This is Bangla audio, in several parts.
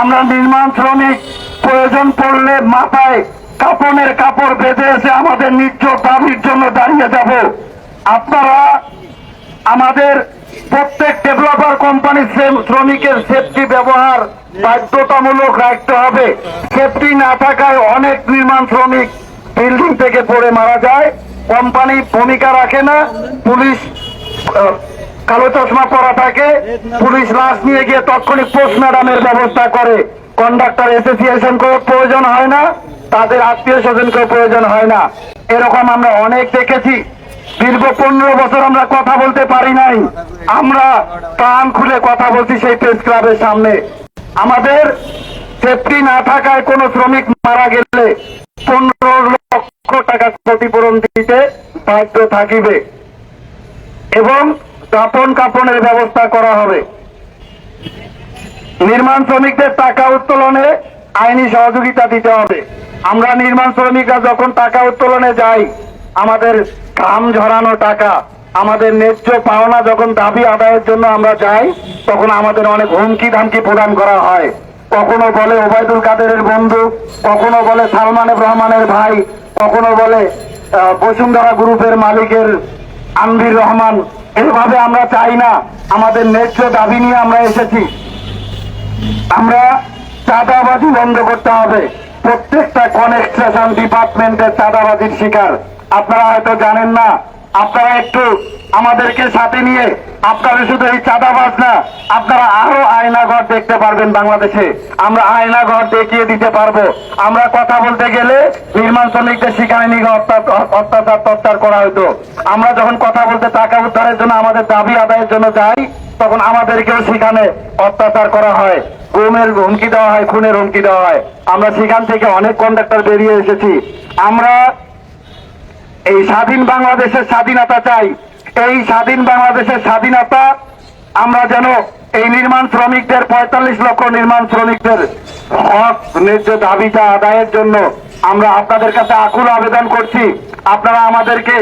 আমরা নির্মাণ শ্রমিক প্রয়োজন পড়লে মাথায় কাপড়ের কাপড় বেঁধে এসে আমাদের নিত্য দাবির জন্য দাঁড়িয়ে যাব। আপনারা আমাদের প্রত্যেক ডেভেলপার কোম্পানির শ্রমিকের সেফটি ব্যবহার বাধ্যতামূলক রাখতে হবে। সেফটি না থাকায় অনেক নির্মাণ শ্রমিক বিল্ডিং থেকে পড়ে মারা যায়। কোম্পানি ভূমিকা রাখে না, পুলিশ কালো চশমা পরা থাকে, পুলিশ লাশ নিয়ে গিয়ে তাৎক্ষণিক পোস্টমর্টমের ব্যবস্থা করে। কন্ডাক্টর অ্যাসোসিয়েশন প্রয়োজন হয় না, তাদের আত্মীয় স্বজনকে প্রয়োজন হয় না। এরকম আমরা অনেক দেখেছি। দীর্ঘ 15 বছর আমরা কথা বলতে পারি নাই, আমরা প্রাণ খুলে কথা বলছি সেই প্রেস ক্লাবের সামনে। আমাদের সেফটি না থাকায় কোন শ্রমিক মারা গেলে 15 লক্ষ টাকা ক্ষতিপূরণ দিতে বাধ্য থাকিবে এবং দাপন কাপনের ব্যবস্থা করা হবে। নির্মাণ শ্রমিকদের টাকা উত্তোলনে আইনি সহযোগিতা দিতে হবে। আমরা নির্মাণ শ্রমিকরা যখন টাকা উত্তোলনে যাই, আমাদের ঘাম ঝরানো টাকা, আমাদের ন্যায্য পাওনা যখন দাবি আদায়ের জন্য আমরা যাই, তখন আমাদের অনেক হুমকি ধামকি প্রদান করা হয়। কখনো বলে ওবায়দুল কাদেরের বন্ধু, কখনো বলে সালমান রহমানের ভাই, কখনো বলে বসুন্ধরা গ্রুপের মালিকের আনবির রহমান। এভাবে আমরা চাই না। আমাদের ন্যায্য দাবি নিয়ে আমরা এসেছি। আমরা চাঁদাবাজি বন্ধ করতে হবে। প্রত্যেকটা কনস্ট্রাকশন ডিপার্টমেন্টের চাঁদাবাজির শিকার। আপনারা হয়তো জানেন না। আপনারা একটু আমাদেরকে সাথে নিয়ে, আপনারা শুধু এই চাঁদাবাজ না, আপনারা আরো আয়নাঘর দেখতে পারবেন বাংলাদেশে। আমরা আয়নাঘর দেখিয়ে দিতে পারবো। আমরা কথা বলতে গেলে নির্মাণ শ্রমিকদের সেখানে নিয়ে অত্যাচার করা হতো। আমরা যখন কথা বলতে টাকা উদ্ধারের জন্য, আমাদের দাবি আদায়ের জন্য যাই, তখন আমাদেরকেও সেখানে অত্যাচার করা হয়, গুমের হুমকি দেওয়া হয়, খুনের হুমকি দেওয়া হয়। আমরা সেখান থেকে অনেক কন্ডাক্টর বেরিয়ে এসেছি। আমরা এই স্বাধীন বাংলাদেশের স্বাধীনতা চাই। এই স্বাধীন বাংলাদেশের স্বাধীনতা আমরা যেন এই নির্মাণ শ্রমিকদের 45 লক্ষ নির্মাণ শ্রমিকদের হক ন্যায্য দাবিটা আদায়ের জন্য আমরা আপনাদের কাছে আকুল আবেদন করছি। আপনারা আমাদেরকে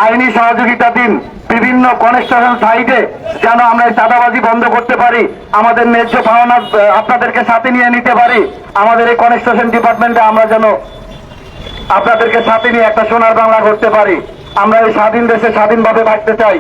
আইনি সহযোগিতা দিন। বিভিন্ন কনস্ট্রাকশন সাইটে যেন আমরা এই চাঁদাবাজি বন্ধ করতে পারি, আমাদের ন্যায্য পাওনা আপনাদেরকে সাথে নিয়ে নিতে পারি। আমাদের এই কনস্ট্রাকশন ডিপার্টমেন্টে আমরা যেন আপনাদেরকে সাথে নিয়ে একটা সোনার বাংলা করতে পারি। আমরা এই স্বাধীন দেশে স্বাধীনভাবে থাকতে চাই।